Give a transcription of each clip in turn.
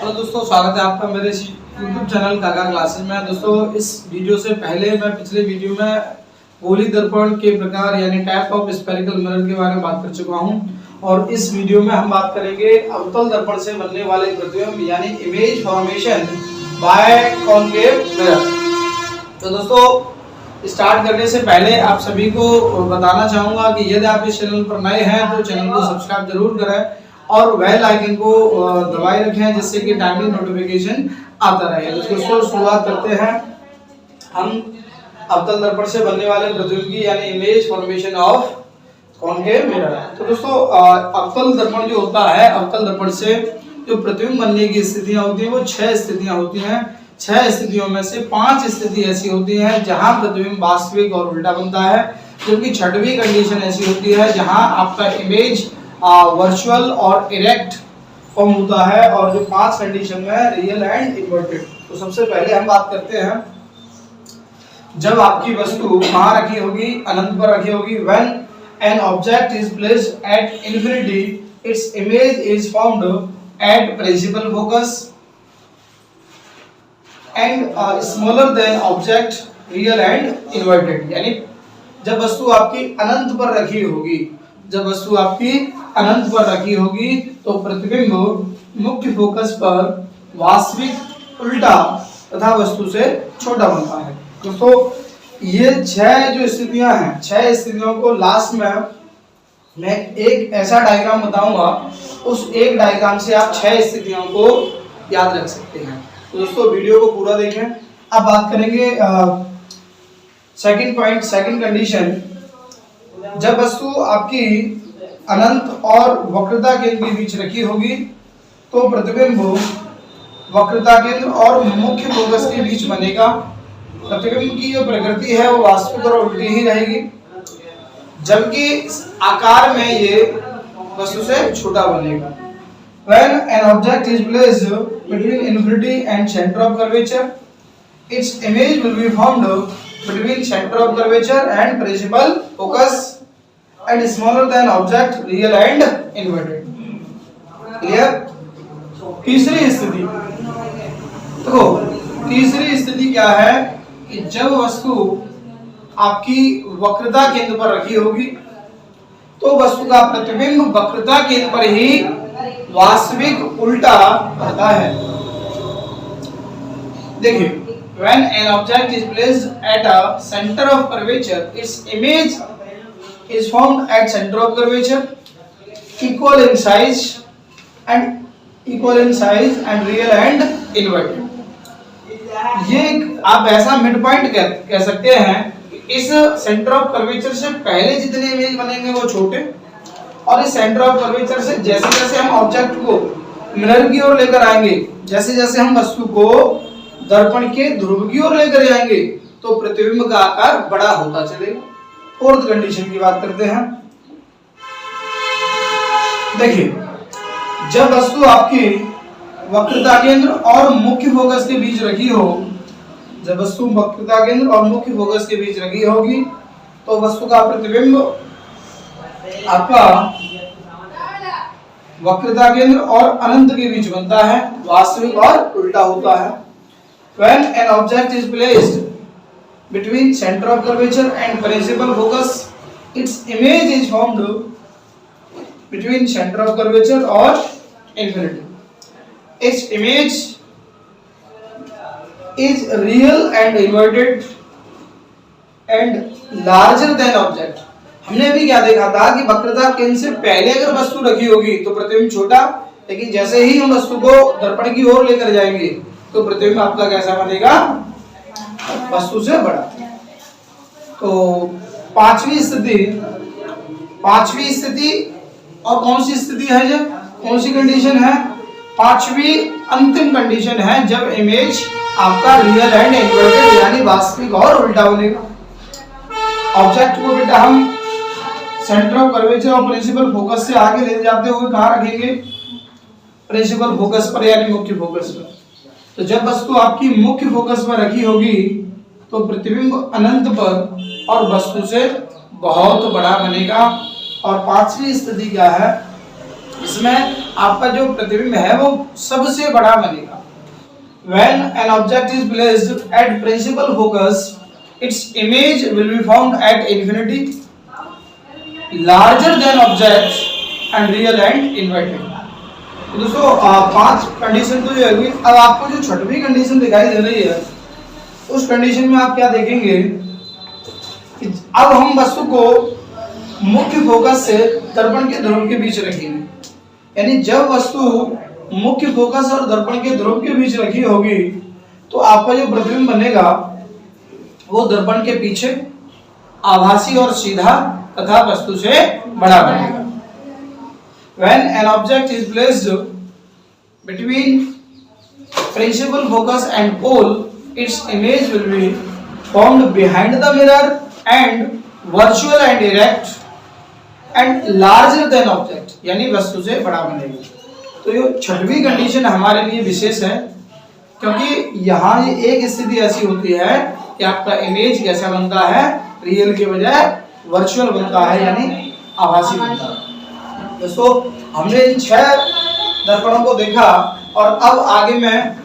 Hello दोस्तों, स्वागत है आपका मेरे YouTube चैनल काका क्लासेस में। दोस्तों, इस वीडियो से पहले मैं पिछले वीडियो में गोली दर्पण के प्रकार यानी टाइप ऑफ स्फेरिकल मिरर के बारे में बात कर चुका हूं और इस वीडियो में हम बात करेंगे अवतल दर्पण से बनने वाले प्रतिबिंब यानी image formation by concave mirror. तो दोस्तों, स्टार्ट करने से पहले आप सभी को बताना चाहूंगा कि यदि आप इस चैनल पर नए हैं तो चैनल को सब्सक्राइब जरूर करें और बेल आइकन को दबाए रखें जिससे कि टाइमली नोटिफिकेशन आता रहे। दोस्तों, शुरुआत करते हैं हम अवतल दर्पण से बनने वाले प्रतिबिंब की यानी image formation of concave mirror. तो दोस्तों, अवतल दर्पण जो होता है, अवतल दर्पण से जो प्रतिबिंब बनने की स्थितियां होती हैं वो 6 स्थितियां होती हैं। 6 स्थितियों में से 5 स्थिति ऐसी होती है जहां प्रतिबिंब वास्तविक और उल्टा बनता है, जबकि 6वीं कंडीशन ऐसी होती है जहां आपका इमेज वर्चुअल और इरेक्ट फॉर्म होता है और जो 5 कंडीशन में रियल एंड इन्वर्टेड। तो सबसे पहले हम बात करते हैं जब आपकी वस्तु कहां रखी होगी, अनंत पर रखी होगी। When an object is placed at infinity its image is formed at principal focus and smaller than object real and inverted. यानी जब वस्तु आपकी अनंत पर रखी होगी, जब वस्तु आपकी अनंत पर रखी होगी तो प्रतिबिंब मुख्य फोकस पर वास्तविक उल्टा तथा वस्तु से छोटा बनता है। दोस्तों, ये 6 जो स्थितियां हैं, 6 स्थितियों को लास्ट में मैं एक ऐसा डायग्राम बताऊंगा, उस एक डायग्राम से आप 6 स्थितियों को याद रख सकते हैं। तो दोस्तों, वीडियो को पूरा देखें। अब बात करेंगे सेकंड पॉइंट, सेकंड कंडीशन। जब वस्तु आपकी अनंत और वक्रता केंद्र के बीच रखी होगी तो प्रतिबिंब वक्रता केंद्र और मुख्य फोकस के बीच बनेगा। प्रतिबिंब की जो प्रकृति है वो वास्तविक और उल्टी ही रहेगी, जबकि आकार में ये वस्तु से छोटा बनेगा। When an object is placed between infinity and center of curvature, its image will be formed between center of curvature and principal focus and smaller than object real and inverted. Clear? तीसरी स्थिति, तो तीसरी स्थिति क्या है कि जब वस्तु आपकी वक्रता केंद्र पर रखी होगी तो वस्तु का प्रतिबिंब वक्रता केंद्र पर ही वास्तविक उल्टा रहता है। देखिए, when an object is placed at a center of curvature, its image is formed at center of curvature, equal in size and real and inverted. ये आप ऐसा मिड पॉइंट कह सकते हैं कि इस सेंटर ऑफ कर्वेचर से पहले जितने इमेज बनेंगे वो छोटे, और इस सेंटर ऑफ कर्वेचर से जैसे जैसे हम ऑब्जेक्ट को मिरर की ओर लेकर आएंगे, जैसे जैसे हम वस्तु को दर्पण के ध्रुव की ओर लेकर जाएंगे तो प्रतिबिंब का आकार बड़ा होता चलेगा। फोर्थ कंडीशन की बात करते हैं। देखिए, जब वस्तु आपकी वक्रता केंद्र और मुख्य फोकस के बीच रखी हो, जब वस्तु वक्रता केंद्र और मुख्य फोकस के बीच रखी होगी तो वस्तु का प्रतिबिंब आपका वक्रता केंद्र और अनंत के बीच बनता है, वास्तविक और उल्टा होता है। When an object is placed between center of curvature and principal focus, its image is formed between center of curvature और infinity. Its image is real and inverted and larger than object. हमने अभी क्या देखा था कि वक्रता केंद्र से पहले अगर वस्तु रखी होगी तो प्रतिबिंब छोटा, लेकिन जैसे ही हम वस्तु को दर्पण की ओर लेकर जाएंगे तो प्रतिबिंब आपका कैसा बनेगा, वस्तु से बड़ा। तो पांचवी स्थिति और कौन सी स्थिति है, जब कौन सी कंडीशन है, पांचवी अंतिम कंडीशन है जब इमेज आपका रियल एंड इन्वर्टेड यानी वास्तविक और उल्टा बनेगा। ऑब्जेक्ट को बेटा हम सेंटर ऑफ कर्वेचर और प्रिंसिपल फोकस से आगे ले जाते हुए कहां रखेंगे, प्रिंसिपल फोकस पर यानी मुख्य फोकस पर। तो जब वस्तु आपकी मुख्य फोकस पर रखी होगी तो प्रतिबिंब अनंत पर और वस्तु से बहुत बड़ा बनेगा। और पांचवी स्थिति क्या है, इसमें आपका जो प्रतिबिंब है वो सबसे बड़ा बनेगा। When an object is placed at principal focus, its image will be found at infinity, larger than objects and real and inverted। तो दोस्तों 5 कंडीशन तो ये होगी। अब आपको जो छठवीं कंडीशन दिखाई दे रही है उस कंडीशन में आप क्या देखेंगे कि अब हम वस्तु को मुख्य फोकस से दर्पण के ध्रुव के बीच रखेंगे, यानी जब वस्तु मुख्य फोकस और दर्पण के ध्रुव के बीच रखी होगी तो आपका जो प्रतिबिंब बनेगा वो दर्पण के पीछे आभासी और सीधा तथा वस्तु से बड़ा बनेगा। When an object is placed between principal focus and pole, its image will be formed behind the mirror and virtual and erect and larger than object, यानी वस्तु से बड़ा बनेगा। तो ये छठवीं कंडीशन हमारे लिए विशेष है, क्योंकि यहाँ ये एक स्थिति ऐसी होती है कि आपका इमेज कैसा बनता है, रियल के बजाय वर्चुअल बनता है, यानी आभासी बनता है। दोस्तों हमने इन 6 दर्पणों को देखा और अब आगे मैं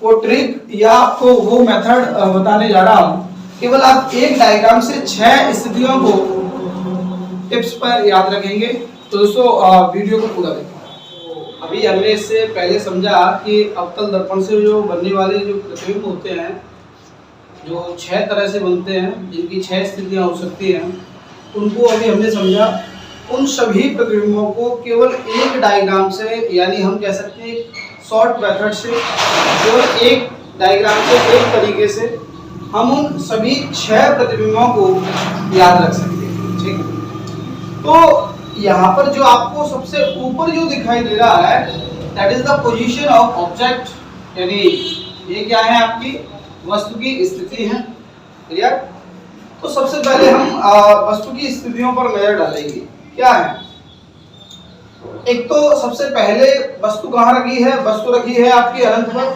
वो ट्रिक या आपको वो मेथड बताने जा रहा हूँ। केवल आप एक डायग्राम से 6 स्थितियों को टिप्स पर याद रखेंगे। तो दोस्तों वीडियो को पूरा देखें। अभी हमने इससे पहले समझा कि अवतल दर्पण से जो बनने वाले जो प्रतिबिंब होते हैं, जो 6 तरह से बनते हैं, जिनकी 6 स्थितियां हो सकती हैं, उनको अभी हमने समझा। उन सभी प्रतिबिंबों को केवल एक डायग्राम से, यानी हम कह सकते हैं शॉर्ट मेथड से, केवल एक डायग्राम से, एक तरीके से हम उन सभी 6 प्रतिबिंबों को याद रख सकते हैं। ठीक है, तो यहाँ पर जो आपको सबसे ऊपर जो दिखाई दे रहा है that is the position of object, यानी ये क्या है, आपकी वस्तु की स्थिति है। क्लियर? तो सबसे पहले हम वस्तु की स्थितियों पर नजर डालेंगे। क्या है, एक तो सबसे पहले वस्तु कहाँ रखी है, वस्तु रखी है आपकी अनंत पर,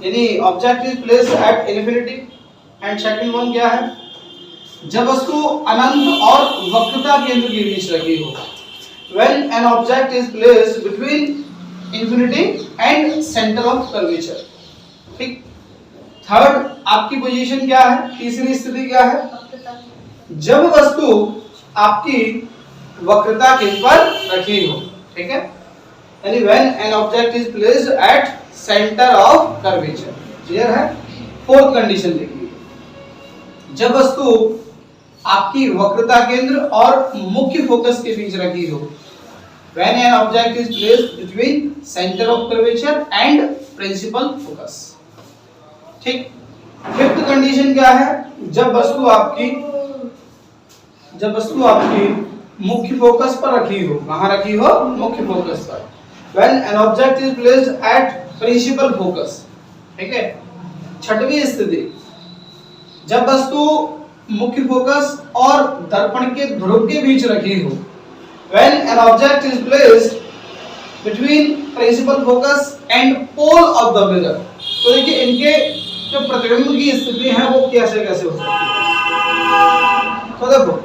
यानी object is placed at infinity. And second one क्या है, जब वस्तु अनंत और वक्रता केंद्र के बीच रखी हो। When an object is placed between infinity and center of curvature। ठीक। थर्ड आपकी पोजीशन क्या है, तीसरी स्थिति क्या है, जब वस्तु आपकी वक्रता केंद्र पर रखी हो। ठीक है, यानी when an object is placed at center of curvature। Clear है? फोर्थ कंडीशन देखिए, जब वस्तु आपकी वक्रता केंद्र और मुख्य फोकस के बीच रखी हो। When an object is placed between center of curvature and principal focus। ठीक। फिफ्थ कंडीशन क्या है, जब वस्तु आपकी मुख्य फोकस पर रखी हो। कहाँ रखी हो, मुख्य फोकस पर। When an object is placed at principal focus। ठीक है। छठवीं स्थिति, जब वस्तु मुख्य फोकस और दर्पण के ध्रुव के बीच रखी हो। When an object is placed between principal focus and pole of the mirror। तो देखिए इनके जो प्रतिबिंब की स्थिति है वो कैसे कैसे हो सकती है। तो देखो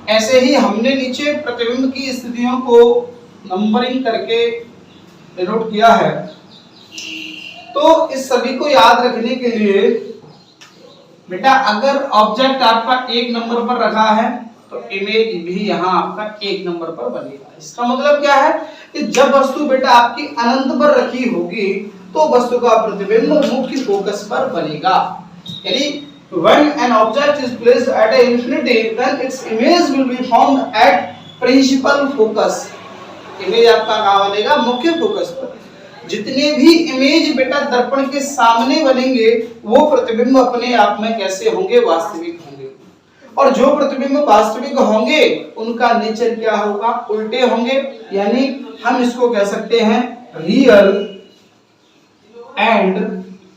ऐसे ही हमने नीचे प्रतिबिंब की स्थितियों को नंबरिंग करके डिनोट किया है। तो इस सभी को याद रखने के लिए बेटा अगर ऑब्जेक्ट आपका 1 नंबर पर रखा है तो इमेज भी यहाँ आपका 1 नंबर पर बनेगा। इसका मतलब क्या है कि जब वस्तु बेटा आपकी अनंत पर रखी होगी तो वस्तु का प्रतिबिंब मुख्य फोकस पर बनेगा। यानी when an object is placed at a infinity then its image will be formed at principal focus। Image आपका कहाँ बनेगा, मुख्य फोकस पर। जितने भी इमेज बेटा दर्पण के सामने बनेंगे वो प्रतिबिंब अपने आप में कैसे होंगे, वास्तविक होंगे। और जो प्रतिबिंब वास्तविक होंगे उनका नेचर क्या होगा, उल्टे होंगे। यानी हम इसको कह सकते हैं real and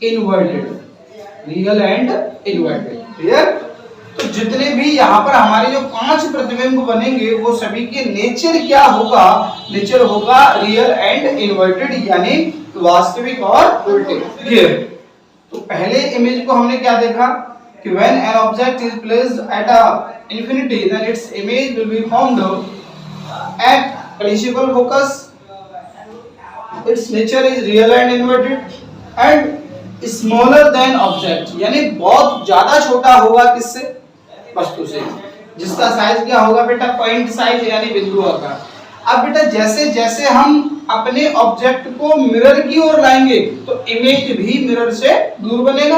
inverted. Real and inverted. Clear? तो जितने भी यहाँ पर हमारे जो 5 प्रतिबिंब बनेंगे वो सभी के नेचर क्या होगा, नेचर होगा रियल एंड इनवर्टेड, यानी वास्तविक और उल्टे। क्लियर? तो पहले इमेज को हमने क्या देखा कि when an object is placed at a infinity then its image will be formed at principal focus, its nature is real and inverted, and smaller than object, यानी बहुत ज्यादा छोटा होगा किससे, वस्तु से, जिसका साइज क्या होगा बेटा, पॉइंट साइज यानी बिंदु आकार। अब बेटा जैसे जैसे हम अपने ऑब्जेक्ट को मिरर की ओर लाएंगे तो इमेज भी मिरर से दूर बनेगा,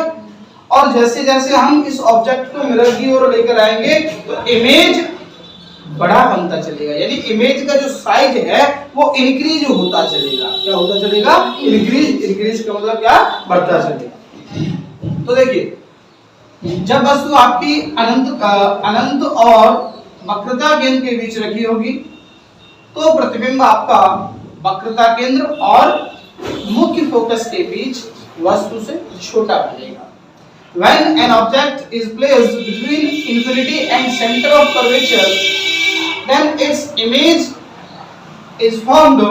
और जैसे जैसे हम इस ऑब्जेक्ट को मिरर की ओर लेकर आएंगे तो इमेज बड़ा बनता चलेगा, यानी इमेज का जो साइज है वो इंक्रीज होता चलेगा। क्या होता चलेगा, इंक्रीज का मतलब क्या, बढ़ता चलेगा। तो देखिए जब वस्तु आपकी अनंत और वक्रता केंद्र के बीच रखी होगी तो प्रतिबिंब आपका वक्रता केंद्र और मुख्य फोकस के बीच वस्तु से छोटा बनेगा। When an object is placed between infinity and center of curvature, then its image is formed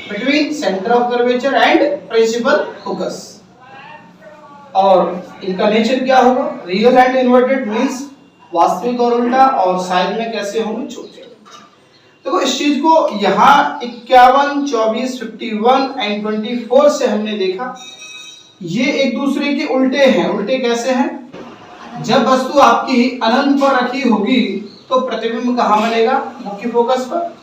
between center of curvature and principal focus. और इनका नेचर क्या होगा, रियल एंड इन्वर्टेड मींस वास्तविक और उल्टा, और साइज में कैसे होंगे, छोटे। देखो इस चीज को यहाँ 51, 24, 51 एंड 24 से हमने देखा, ये एक दूसरे के उल्टे हैं। उल्टे कैसे हैं, जब वस्तु आपकी अनंत पर रखी होगी तो प्रतिबिंब कहाँ बनेगा, मुख्य फोकस पर,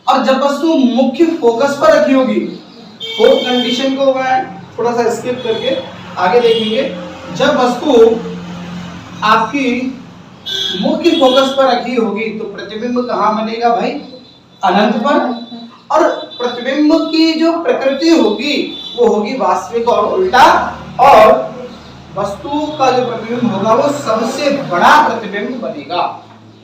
और जब वस्तु मुख्य फोकस पर रखी होगी, फोर्थ कंडीशन को मैं थोड़ा सा स्किप करके आगे देखेंगे, जब वस्तु आपकी मुख्य फोकस पर रखी होगी तो प्रतिबिंब कहाँ बनेगा भाई, अनंत पर, और प्रतिबिंब की जो प्रकृति होगी वो होगी वास्तविक और उल्टा, और वस्तु का जो प्रतिबिंब होगा वो सबसे बड़ा प्रतिबिंब बनेगा।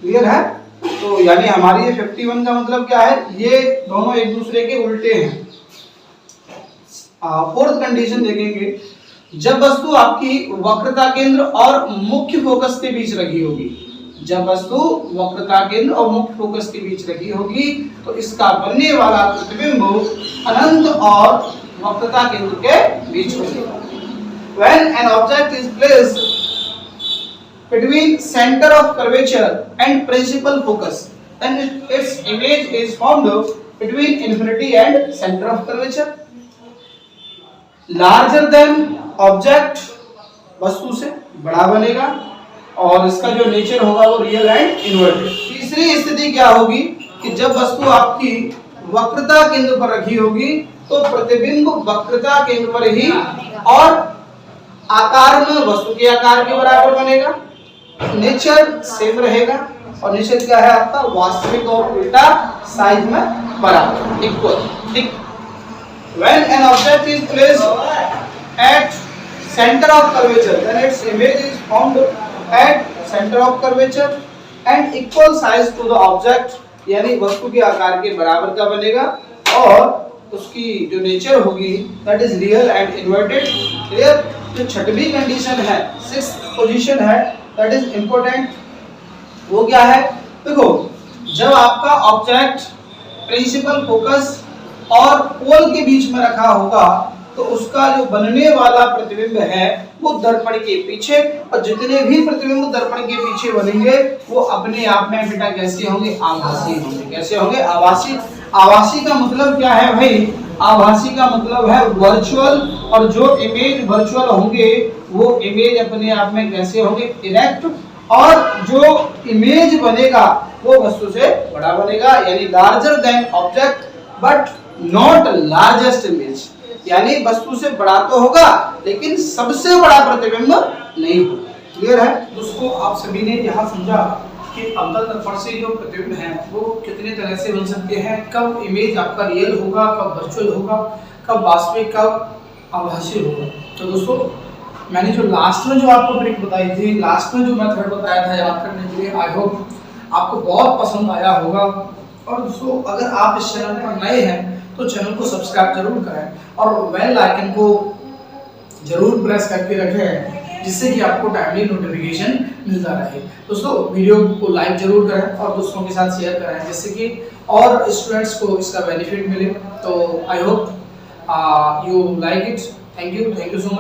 क्लियर है, तो यानी हमारी ये 51 का मतलब क्या है, ये दोनों एक दूसरे के उल्टे हैं। फोर्थ कंडीशन देखेंगे, जब वस्तु आपकी वक्रता केंद्र और मुख्य फोकस के बीच रखी होगी, जब वस्तु वक्रता केंद्र और मुख्य फोकस के बीच रखी होगी तो इसका बनने वाला प्रतिबिंब अनंत और वक्रता केंद्र के बीच होगा। When an object is placed between center of curvature and principal focus, then its image is formed between infinity and center of curvature. Larger than object वस्तु से बड़ा बनेगा, और इसका जो नेचर होगा वो रियल एंड इन्वर्टेड। तीसरी स्थिति क्या होगी कि जब वस्तु आपकी वक्रता केंद्र पर रखी होगी तो प्रतिबिंब वक्रता केंद्र पर ही और आकार में वस्तु के आकार के बराबर बनेगा, नेचर सेम रहेगा, और नेचर क्या है आपका, वास्तविक और उल्टा, साइज में बराबर, इक्वल। ठीक, when an object is placed at center of curvature then its image is formed at center of curvature and equal size to the object, यानी वस्तु के आकार के बराबर का बनेगा, और उसकी जो नेचर होगी that is real and inverted। Clear, जो छठवीं कंडीशन है, सिक्स्थ पोजीशन है, that is important, वो क्या है, देखो जब आपका ऑब्जेक्ट प्रिंसिपल फोकस और पोल के बीच में रखा होगा तो उसका जो बनने वाला प्रतिबिंब है वो दर्पण के पीछे, और जितने भी प्रतिबिंब दर्पण के पीछे बनेंगे वो अपने आप में बेटा कैसे होंगे, आभासी होंगे। कैसे होंगे, आभासी। आभासी का मतलब क्या है भाई, आभासी का मतलब है वर्चुअल, और जो इमेज वर्चुअल होंगे वो इमेज अपने आप में कैसे होंगे, इरेक्ट, और जो इमेज बनेगा वो वस्तु से बड़ा बनेगा, यानी larger than object but not largest image, यानी वस्तु से बड़ा तो होगा लेकिन सबसे बड़ा प्रतिबिंब नहीं होगा। क्लियर है दोस्तों, आप सभी ने यहाँ समझा कि अवतल दर्पण से जो प्रतिबिंब है वो कितने तरह से बन सकते हैं, कब इमेज आपका रियल होगा, कब वर्चुअल होगा, कब वास्तविक, कब आभासी होगा। तो दोस्तों मैंने जो लास्ट में जो आपको ट्रिक बताई थी, लास्ट में जो मेथड बताया था याद करने के लिए, आई होप आपको बहुत पसंद आया होगा। और दोस्तों अगर आप इस चैनल पर नए हैं तो चैनल को सब्सक्राइब जरूर करें और बेल आइकन को जरूर प्रेस करके रखें, जिससे कि आपको टाइमली नोटिफिकेशन मिलता रहे। दोस्तों वीडियो को लाइक जरूर करें और दोस्तों के साथ शेयर करें, जिससे कि और स्टूडेंट्स को इसका बेनिफिट मिले। तो I hope you like it. Thank you so much.